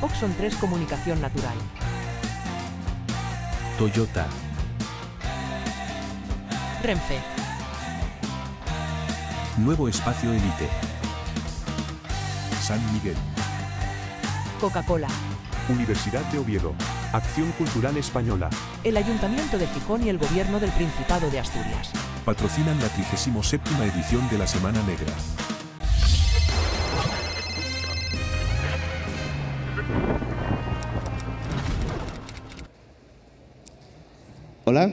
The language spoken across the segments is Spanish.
Oxon 3 Comunicación Natural. Toyota. Renfe. Nuevo Espacio Elite. San Miguel. Coca-Cola. Universidad de Oviedo. Acción Cultural Española. El Ayuntamiento de Gijón y el Gobierno del Principado de Asturias. Patrocinan la 37ª edición de la Semana Negra. Hola.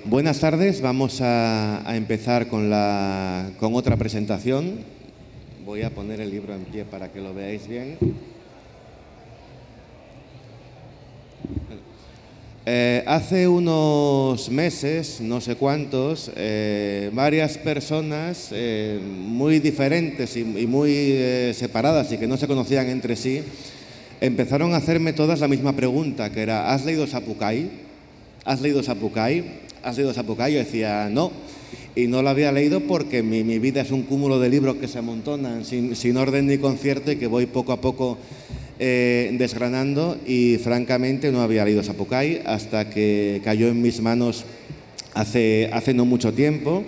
Buenas tardes. Vamos a empezar con otra presentación. Voy a poner el libro en pie para que lo veáis bien. Hace unos meses, no sé cuántos, varias personas muy diferentes y muy separadas y que no se conocían entre sí, empezaron a hacerme todas la misma pregunta, que era: ¿has leído Sapucaí? ¿Has leído Sapucaí? ¿Has leído Sapucaí? Yo decía no, y no lo había leído porque mi vida es un cúmulo de libros que se amontonan sin orden ni concierto y que voy poco a poco desgranando, y francamente no había leído Sapucaí hasta que cayó en mis manos hace no mucho tiempo,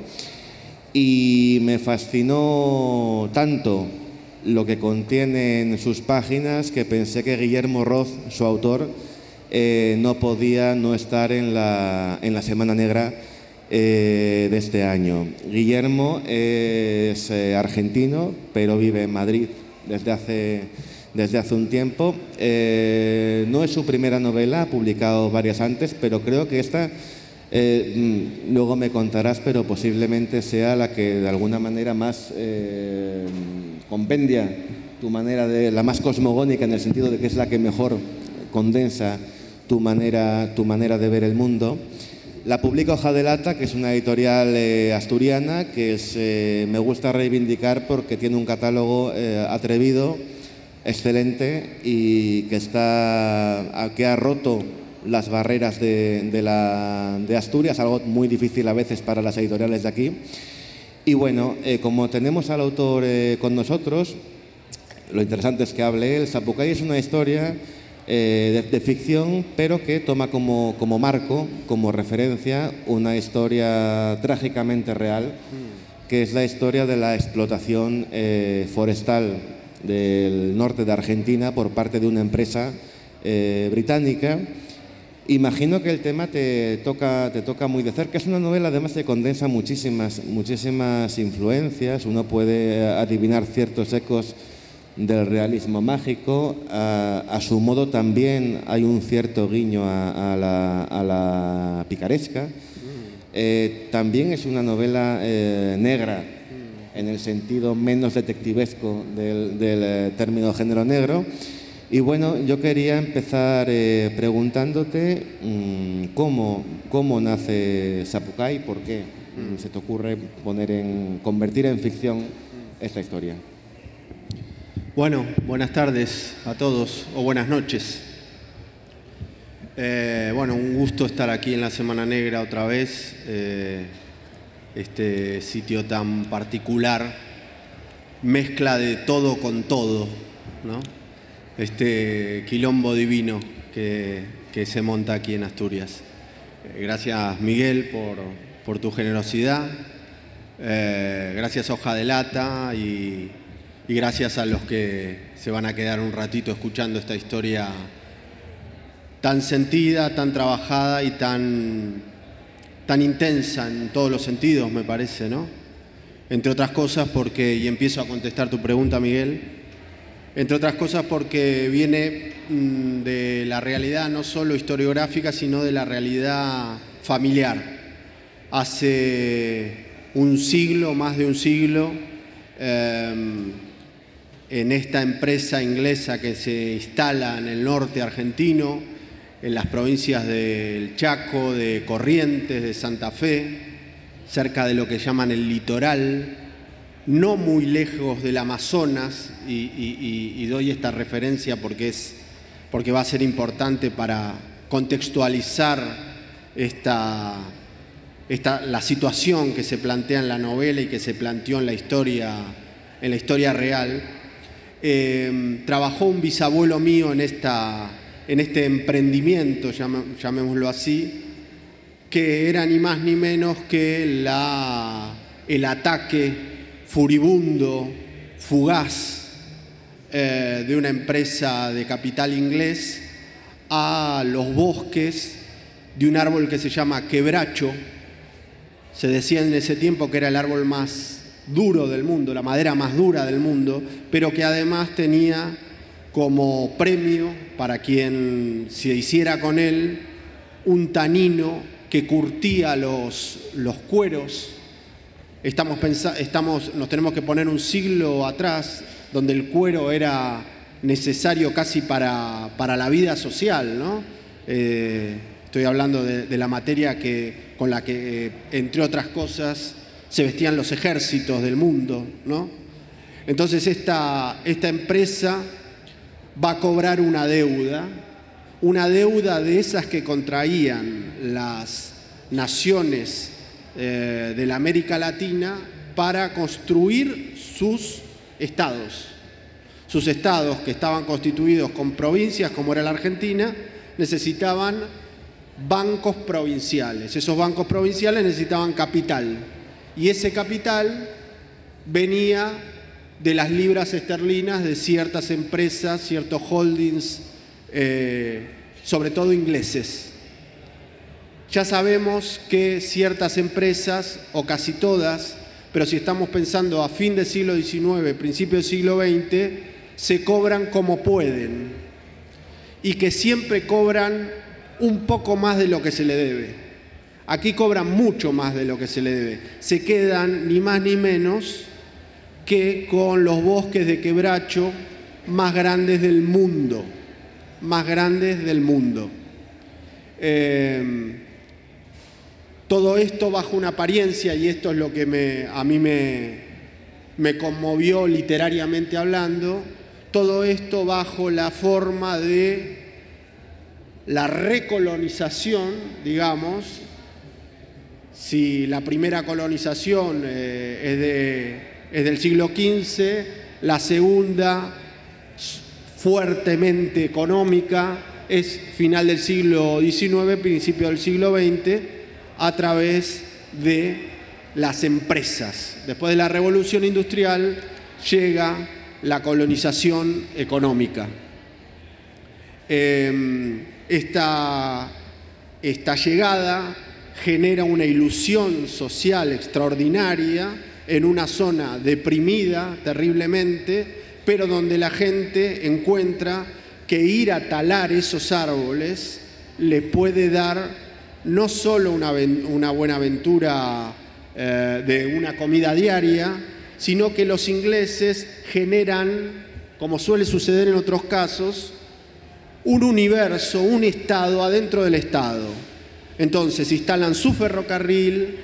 y me fascinó tanto lo que contiene en sus páginas que pensé que Guillermo Roz, su autor, no podía no estar en la Semana Negra de este año. Guillermo es argentino, pero vive en Madrid desde hace un tiempo. No es su primera novela, ha publicado varias antes, pero creo que esta, luego me contarás, pero posiblemente sea la que de alguna manera más compendia tu manera la más cosmogónica, en el sentido de que es la que mejor condensa tu manera de ver el mundo. La publica Hoja de Lata, que es una editorial asturiana que me gusta reivindicar porque tiene un catálogo atrevido, excelente, y que ha roto las barreras de Asturias, algo muy difícil a veces para las editoriales de aquí. Y bueno, como tenemos al autor con nosotros, lo interesante es que hable él. Sapucaí es una historia de ficción, pero que toma como marco, como referencia, una historia trágicamente real, que es la historia de la explotación forestal del norte de Argentina por parte de una empresa británica. Imagino que el tema te toca muy de cerca. Es una novela además que condensa muchísimas influencias. Uno puede adivinar ciertos ecos del realismo mágico. A su modo también hay un cierto guiño a la picaresca. También es una novela negra, en el sentido menos detectivesco del término género negro. Y bueno, yo quería empezar preguntándote cómo nace Sapucaí, por qué se te ocurre convertir en ficción esta historia. Bueno, buenas tardes a todos, o buenas noches. Bueno, un gusto estar aquí en la Semana Negra otra vez. Este sitio tan particular, mezcla de todo con todo, ¿no? Este quilombo divino que se monta aquí en Asturias. Gracias, Miguel, por tu generosidad. Gracias, Hoja de Lata, y gracias a los que se van a quedar un ratito escuchando esta historia tan sentida, tan trabajada y tan intensa en todos los sentidos, me parece, ¿no? Entre otras cosas porque, y empiezo a contestar tu pregunta, Miguel, entre otras cosas porque viene de la realidad no solo historiográfica, sino de la realidad familiar. Hace un siglo, más de un siglo, en esta empresa inglesa que se instala en el norte argentino, en las provincias del Chaco, de Corrientes, de Santa Fe, cerca de lo que llaman el litoral, no muy lejos del Amazonas, y doy esta referencia porque va a ser importante para contextualizar la situación que se plantea en la novela y que se planteó en la historia real. trabajó un bisabuelo mío en este emprendimiento, llamémoslo así, que era ni más ni menos que el ataque furibundo, fugaz, de una empresa de capital inglés a los bosques de un árbol que se llama quebracho. Se decía en ese tiempo que era el árbol más duro del mundo, la madera más dura del mundo, pero que además tenía como premio para quien se hiciera con él un tanino que curtía los cueros. Nos tenemos que poner un siglo atrás, donde el cuero era necesario casi para la vida social, ¿no? Estoy hablando de la materia con la que, entre otras cosas, se vestían los ejércitos del mundo, ¿no? Entonces esta empresa va a cobrar una deuda de esas que contraían las naciones de la América Latina para construir sus estados. Sus estados, que estaban constituidos con provincias, como era la Argentina, necesitaban bancos provinciales. Esos bancos provinciales necesitaban capital. Y ese capital venía de las libras esterlinas de ciertas empresas, ciertos holdings, sobre todo ingleses. Ya sabemos que ciertas empresas, o casi todas, pero si estamos pensando a fin del siglo XIX, principio del siglo XX, se cobran como pueden y que siempre cobran un poco más de lo que se le debe. Aquí cobran mucho más de lo que se le debe. Se quedan ni más ni menos que con los bosques de quebracho más grandes del mundo. Más grandes del mundo. Todo esto bajo una apariencia, y esto es lo que a mí me conmovió literariamente hablando, todo esto bajo la forma de la recolonización, digamos. Si la primera colonización es del siglo XV, la segunda, fuertemente económica, es final del siglo XIX, principio del siglo XX, a través de las empresas. Después de la Revolución Industrial llega la colonización económica. Esta llegada genera una ilusión social extraordinaria en una zona deprimida terriblemente, pero donde la gente encuentra que ir a talar esos árboles le puede dar no solo una buena aventura de una comida diaria, sino que los ingleses generan, como suele suceder en otros casos, un universo, un estado adentro del estado. Entonces instalan su ferrocarril,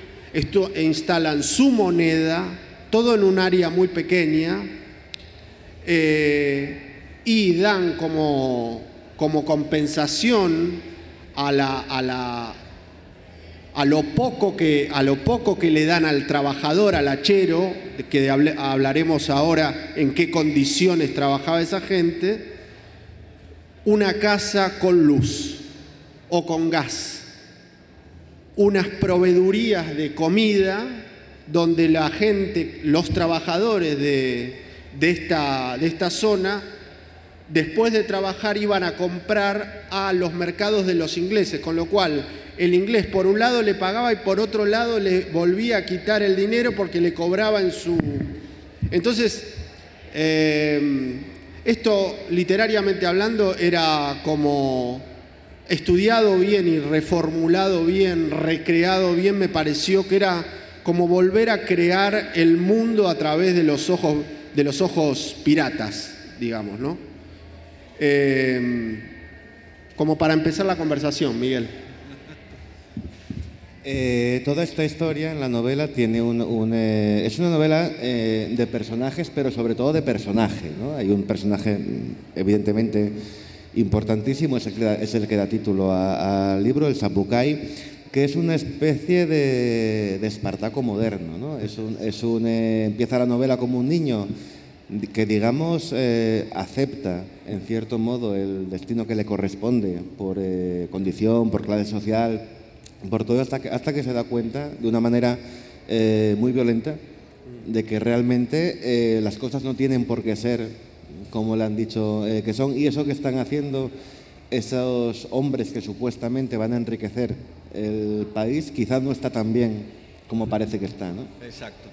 instalan su moneda, todo en un área muy pequeña, y dan como compensación a lo poco que le dan al trabajador, al hachero, que hablaremos ahora en qué condiciones trabajaba esa gente, una casa con luz o con gas, unas proveedurías de comida donde la gente, los trabajadores de esta zona, después de trabajar iban a comprar a los mercados de los ingleses, con lo cual el inglés por un lado le pagaba y por otro lado le volvía a quitar el dinero porque le cobraba en su... Entonces, esto literariamente hablando era como estudiado bien y reformulado bien, recreado bien, me pareció que era como volver a crear el mundo a través de los ojos piratas, digamos, ¿no? Como para empezar la conversación, Miguel. Toda esta historia en la novela tiene es una novela de personajes, pero sobre todo de personaje, ¿no? Hay un personaje evidentemente importantísimo, es el que da título al libro, el Sambucay, que es una especie de Espartaco moderno, ¿no? Empieza la novela como un niño que digamos, acepta en cierto modo el destino que le corresponde por condición, por clase social, por todo, hasta que se da cuenta de una manera muy violenta de que realmente las cosas no tienen por qué ser como le han dicho que son, y eso que están haciendo esos hombres que supuestamente van a enriquecer el país quizás no está tan bien como parece que está, ¿no? Exacto.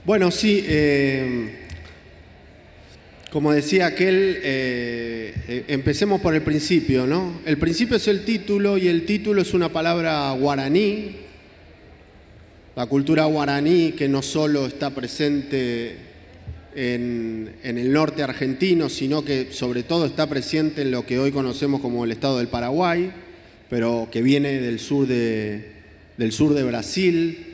Bueno, sí, como decía aquel, empecemos por el principio, ¿no? El principio es el título, y el título es una palabra guaraní, la cultura guaraní, que no solo está presente en el norte argentino, sino que sobre todo está presente en lo que hoy conocemos como el estado del Paraguay, pero que viene del sur de Brasil.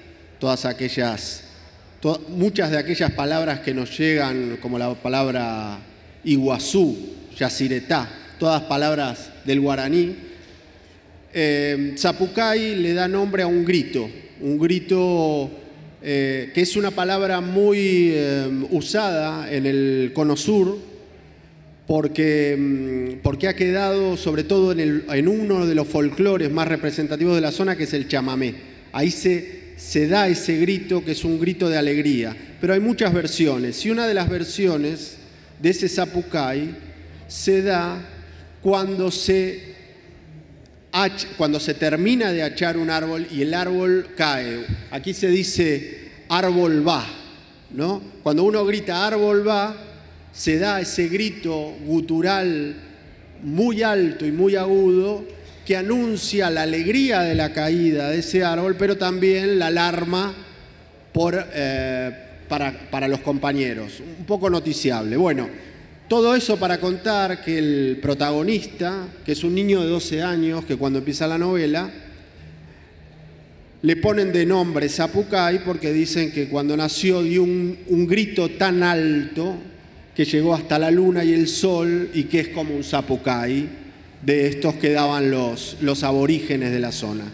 Muchas de aquellas palabras que nos llegan, como la palabra Iguazú, Yacyretá, todas palabras del guaraní. Zapucay le da nombre a un grito que es una palabra muy usada en el Cono Sur, porque ha quedado sobre todo en uno de los folclores más representativos de la zona, que es el chamamé. Ahí se da ese grito, que es un grito de alegría, pero hay muchas versiones, y una de las versiones de ese zapucay se da cuando se termina de hachar un árbol y el árbol cae. Aquí se dice árbol va, ¿no? Cuando uno grita árbol va, se da ese grito gutural muy alto y muy agudo que anuncia la alegría de la caída de ese árbol, pero también la alarma para los compañeros. Un poco noticiable. Bueno, todo eso para contar que el protagonista, que es un niño de 12 años, que cuando empieza la novela, le ponen de nombre Zapucay porque dicen que cuando nació dio un grito tan alto que llegó hasta la luna y el sol, y que es como un zapucay de estos que daban los aborígenes de la zona.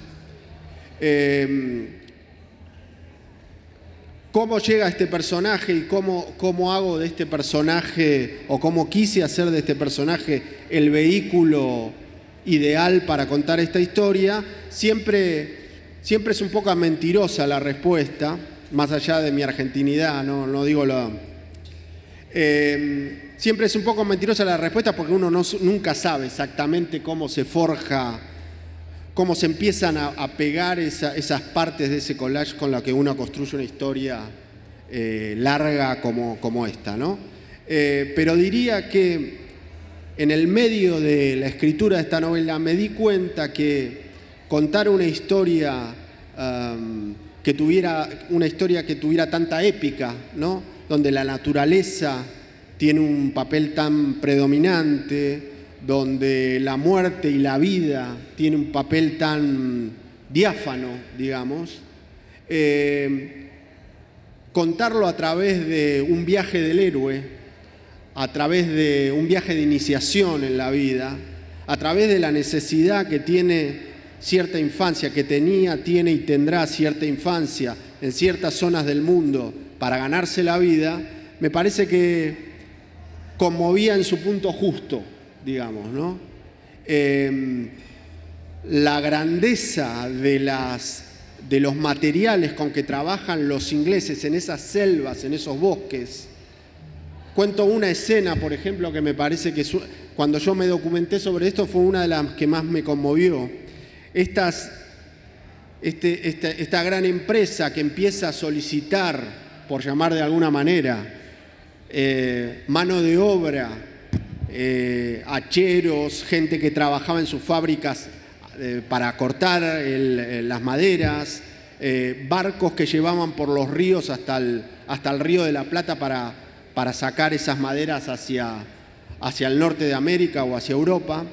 ¿Cómo llega este personaje y cómo hago de este personaje, o cómo quise hacer de este personaje el vehículo ideal para contar esta historia? Siempre es un poco mentirosa la respuesta, más allá de mi argentinidad, no digo lo... siempre es un poco mentirosa la respuesta, porque uno nunca sabe exactamente cómo se forja, cómo se empiezan a pegar esas partes de ese collage con la que uno construye una historia larga como esta, ¿no? Pero diría que en el medio de la escritura de esta novela me di cuenta que contar una historia que tuviera tanta épica, ¿no? Donde la naturaleza tiene un papel tan predominante, donde la muerte y la vida tiene un papel tan diáfano, digamos, contarlo a través de un viaje del héroe, a través de un viaje de iniciación en la vida, a través de la necesidad que tiene cierta infancia, que tenía, tiene y tendrá cierta infancia en ciertas zonas del mundo para ganarse la vida, me parece que conmovía en su punto justo, digamos, ¿no? La grandeza de los materiales con que trabajan los ingleses en esas selvas, en esos bosques. Cuento una escena, por ejemplo, que me parece que cuando yo me documenté sobre esto fue una de las que más me conmovió. Esta gran empresa que empieza a solicitar, por llamar de alguna manera, mano de obra, hacheros, gente que trabajaba en sus fábricas para cortar las maderas, barcos que llevaban por los ríos hasta el río de la Plata para sacar esas maderas hacia el norte de América o hacia Europa,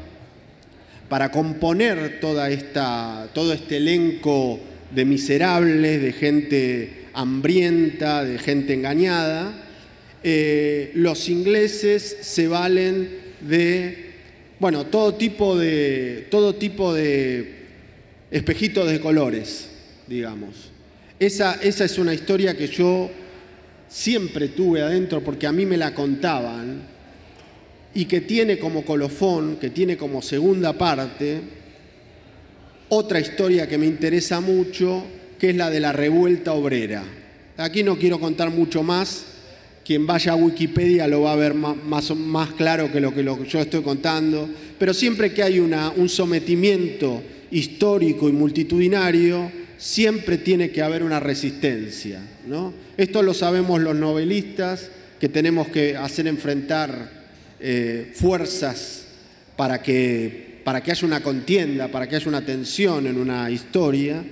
para componer todo este elenco de miserables, de gente hambrienta, de gente engañada. Los ingleses se valen de, bueno, todo tipo de espejitos de colores, digamos. Esa es una historia que yo siempre tuve adentro porque a mí me la contaban, y que tiene como colofón, que tiene como segunda parte, otra historia que me interesa mucho, que es la de la revuelta obrera. Aquí no quiero contar mucho más. Quien vaya a Wikipedia lo va a ver más claro que lo que yo estoy contando. Pero siempre que hay un sometimiento histórico y multitudinario, siempre tiene que haber una resistencia, ¿no? Esto lo sabemos los novelistas, que tenemos que hacer enfrentar fuerzas para que haya una contienda, para que haya una tensión en una historia,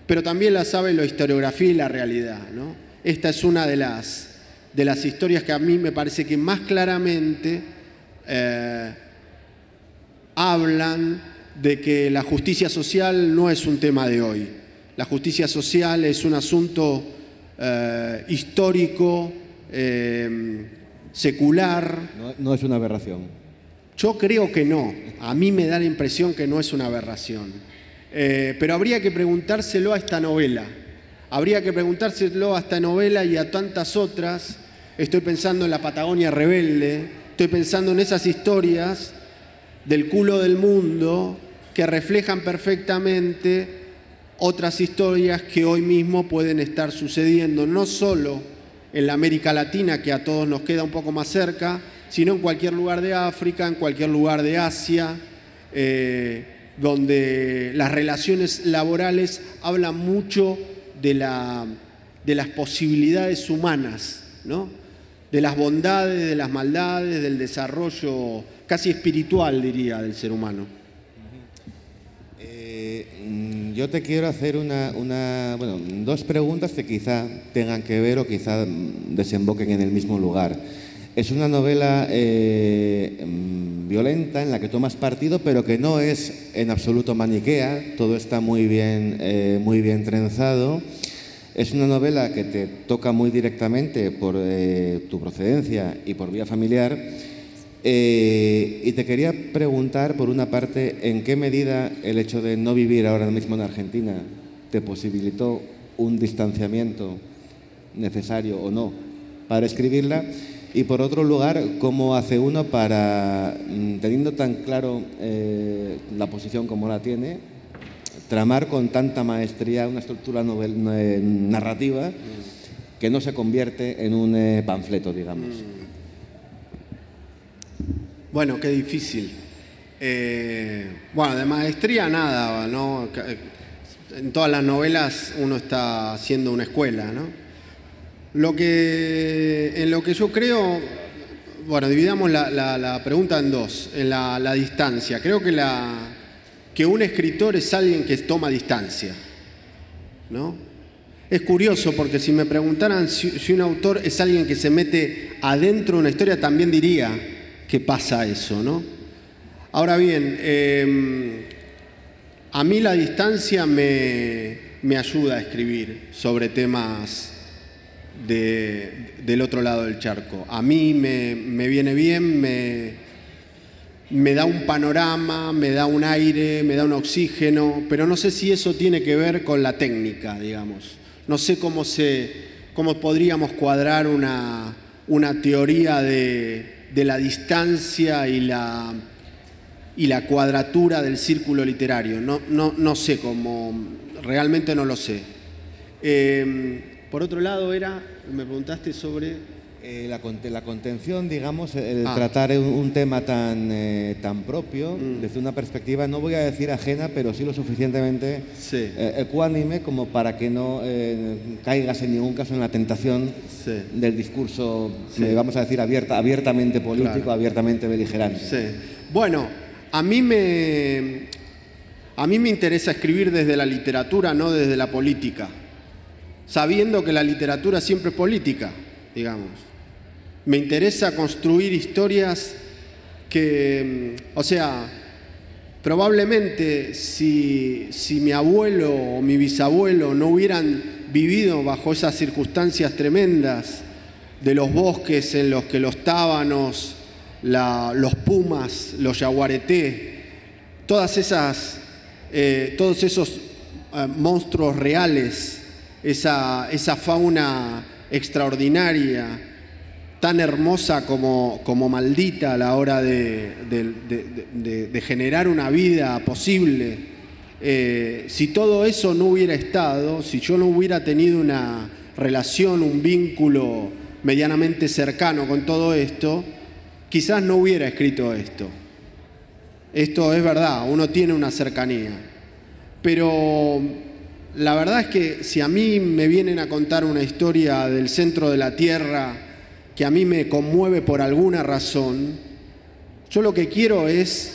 pero también la sabe la historiografía y la realidad, ¿no? Esta es una de las historias que a mí me parece que más claramente hablan de que la justicia social no es un tema de hoy. La justicia social es un asunto histórico, secular. No es una aberración. Yo creo que no. A mí me da la impresión que no es una aberración. Pero habría que preguntárselo a esta novela. Habría que preguntárselo a esta novela y a tantas otras. Estoy pensando en La Patagonia Rebelde. Estoy pensando en esas historias del culo del mundo que reflejan perfectamente otras historias que hoy mismo pueden estar sucediendo, no solo en la América Latina, que a todos nos queda un poco más cerca, sino en cualquier lugar de África, en cualquier lugar de Asia, donde las relaciones laborales hablan mucho de las posibilidades humanas, ¿no? De las bondades, de las maldades, del desarrollo casi espiritual, diría, del ser humano. Yo te quiero hacer dos preguntas que quizá tengan que ver o quizá desemboquen en el mismo lugar. Es una novela violenta en la que tomas partido, pero que no es en absoluto maniquea. Todo está muy bien trenzado. Es una novela que te toca muy directamente por tu procedencia y por vía familiar. Y te quería preguntar, por una parte, ¿en qué medida el hecho de no vivir ahora mismo en Argentina te posibilitó un distanciamiento necesario o no para escribirla? Y por otro lugar, ¿cómo hace uno para, teniendo tan claro la posición como la tiene, tramar con tanta maestría una estructura narrativa que no se convierte en un panfleto, digamos? Bueno, qué difícil. Bueno, de maestría nada, ¿no? En todas las novelas uno está haciendo una escuela, ¿no? En lo que yo creo, bueno, dividamos la pregunta en dos, en la distancia. Creo que un escritor es alguien que toma distancia, ¿no? Es curioso porque si me preguntaran si un autor es alguien que se mete adentro de una historia, también diría que pasa eso, ¿no? Ahora bien, a mí la distancia me ayuda a escribir sobre temas del otro lado del charco. A mí me viene bien, me da un panorama, me da un aire, me da un oxígeno, pero no sé si eso tiene que ver con la técnica, digamos. No sé cómo podríamos cuadrar una teoría de la distancia y la cuadratura del círculo literario. No sé cómo, realmente no lo sé. Por otro lado me preguntaste sobre... La contención, digamos, el tratar un tema tan propio desde una perspectiva, no voy a decir ajena, pero sí lo suficientemente ecuánime como para que no caigas en ningún caso en la tentación del discurso, vamos a decir, abiertamente político, claro, abiertamente beligerante. Sí. Bueno, a mí me interesa escribir desde la literatura, no desde la política, sabiendo que la literatura siempre es política, digamos. Me interesa construir historias que, o sea, probablemente si mi abuelo o mi bisabuelo no hubieran vivido bajo esas circunstancias tremendas de los bosques en los que los tábanos, los pumas, los yaguareté, todos esos monstruos reales, esa fauna extraordinaria, tan hermosa como maldita a la hora de generar una vida posible. Si todo eso no hubiera estado, si yo no hubiera tenido una relación, un vínculo medianamente cercano con todo esto, quizás no hubiera escrito esto. Esto es verdad, uno tiene una cercanía. Pero la verdad es que si a mí me vienen a contar una historia del centro de la Tierra que a mí me conmueve por alguna razón, yo lo que quiero es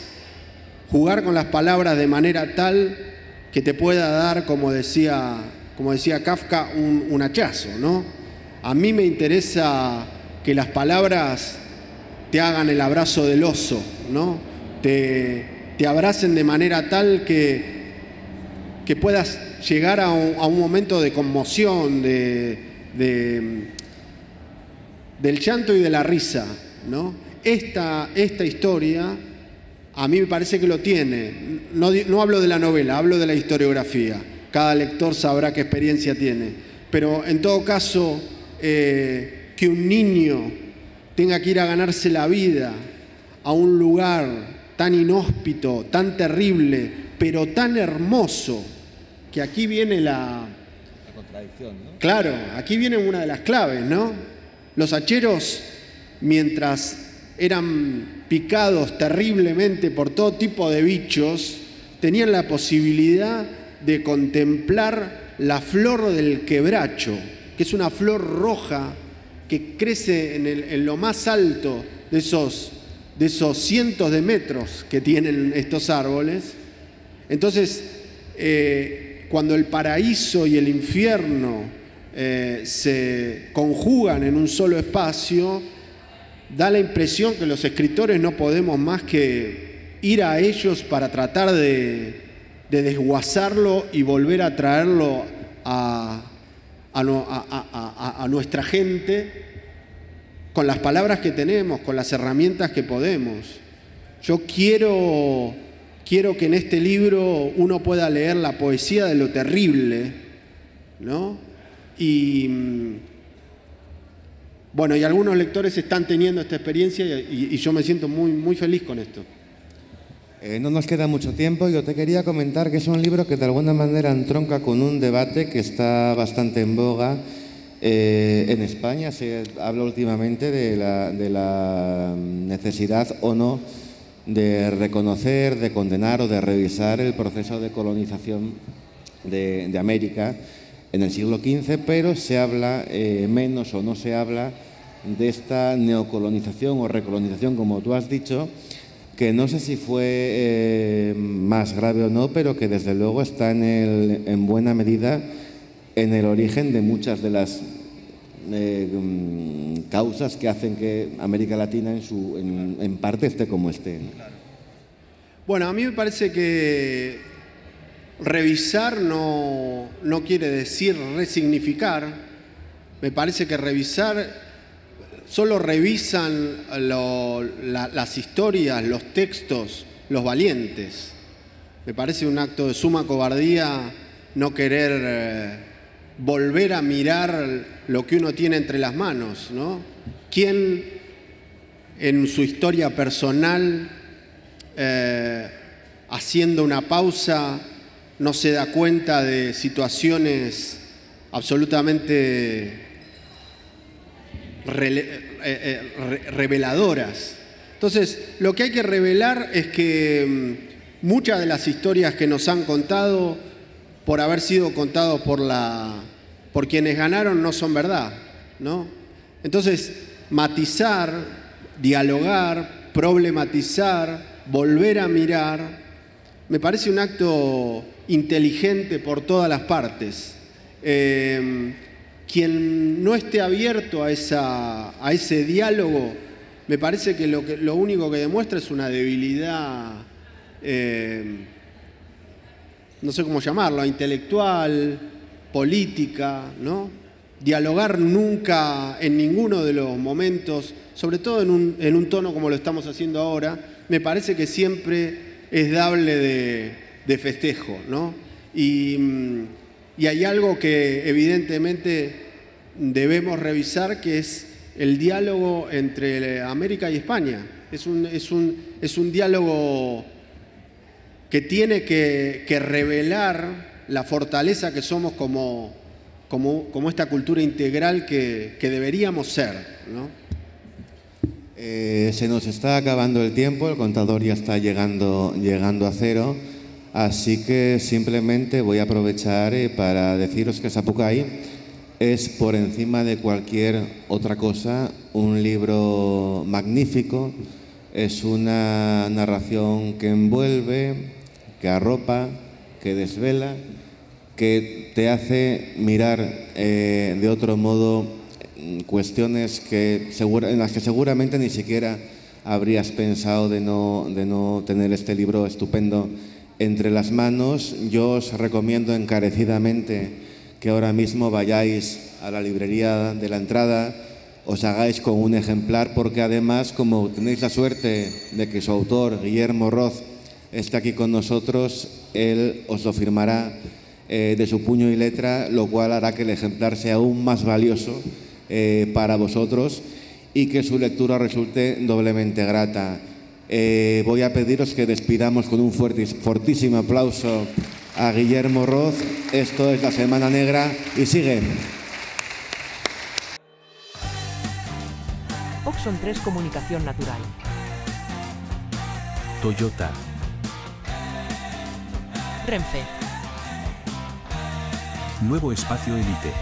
jugar con las palabras de manera tal que te pueda dar, como decía Kafka, un hachazo, ¿no? A mí me interesa que las palabras te hagan el abrazo del oso, ¿no? Te abracen de manera tal que puedas llegar a un momento de conmoción, del llanto y de la risa, ¿no? Esta historia a mí me parece que lo tiene. No hablo de la novela, hablo de la historiografía. Cada lector sabrá qué experiencia tiene. Pero en todo caso, que un niño tenga que ir a ganarse la vida a un lugar tan inhóspito, tan terrible, pero tan hermoso, que aquí viene la contradicción, ¿no? Claro, aquí viene una de las claves, ¿no? Los hacheros, mientras eran picados terriblemente por todo tipo de bichos, tenían la posibilidad de contemplar la flor del quebracho, que es una flor roja que crece en lo más alto de esos cientos de metros que tienen estos árboles. Entonces, cuando el paraíso y el infierno se conjugan en un solo espacio, da la impresión que los escritores no podemos más que ir a ellos para tratar de desguazarlo y volver a traerlo a nuestra gente con las palabras que tenemos, con las herramientas que podemos. Yo quiero que en este libro uno pueda leer la poesía de lo terrible, ¿no? Y bueno, y algunos lectores están teniendo esta experiencia y yo me siento muy, muy feliz con esto. No nos queda mucho tiempo. Yo te quería comentar que es un libro que de alguna manera entronca con un debate que está bastante en boga en España. Se habla últimamente de la necesidad o no de reconocer, de condenar o de revisar el proceso de colonización de América en el siglo XV, pero se habla menos o no se habla de esta neocolonización o recolonización, como tú has dicho, que no sé si fue más grave o no, pero que desde luego está en buena medida en el origen de muchas de las causas que hacen que América Latina en parte esté como esté. Bueno, a mí me parece que revisar no quiere decir resignificar. Me parece que revisar, solo revisan las historias, los textos, los valientes. Me parece un acto de suma cobardía no querer volver a mirar lo que uno tiene entre las manos, ¿no? ¿Quién en su historia personal, haciendo una pausa, no se da cuenta de situaciones absolutamente reveladoras? Entonces, lo que hay que revelar es que muchas de las historias que nos han contado, por haber sido contados por quienes ganaron, no son verdad, ¿no? Entonces, matizar, dialogar, problematizar, volver a mirar, me parece un acto inteligente por todas las partes. Quien no esté abierto a ese diálogo, me parece que lo único que demuestra es una debilidad, no sé cómo llamarlo, intelectual, política, ¿no? Dialogar nunca, en ninguno de los momentos, sobre todo en un tono como lo estamos haciendo ahora, me parece que siempre es dable de festejo, ¿no? Y hay algo que evidentemente debemos revisar, que es el diálogo entre América y España. Es un diálogo que tiene que revelar la fortaleza que somos como esta cultura integral que deberíamos ser, ¿no? Se nos está acabando el tiempo, el contador ya está llegando a cero, así que simplemente voy a aprovechar para deciros que Zapucay es, por encima de cualquier otra cosa, un libro magnífico. Es una narración que envuelve, que arropa, que desvela, que te hace mirar de otro modo cuestiones en las que seguramente ni siquiera habrías pensado de no tener este libro estupendo entre las manos. Yo os recomiendo encarecidamente que ahora mismo vayáis a la librería de la entrada, os hagáis con un ejemplar, porque además, como tenéis la suerte de que su autor, Guillermo Roz, esté aquí con nosotros, él os lo firmará de su puño y letra, lo cual hará que el ejemplar sea aún más valioso para vosotros y que su lectura resulte doblemente grata. Voy a pediros que despidamos con un fortísimo aplauso a Guillermo Roz. Esto es La Semana Negra y sigue. Oxon 3 Comunicación Natural. Toyota. Renfe. Nuevo Espacio Elite.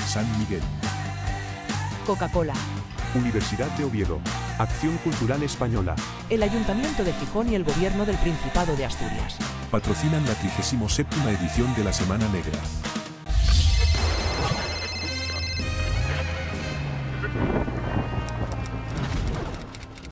San Miguel. Coca-Cola. Universidad de Oviedo. Acción Cultural Española. El Ayuntamiento de Gijón y el Gobierno del Principado de Asturias. Patrocinan la 37ª edición de la Semana Negra.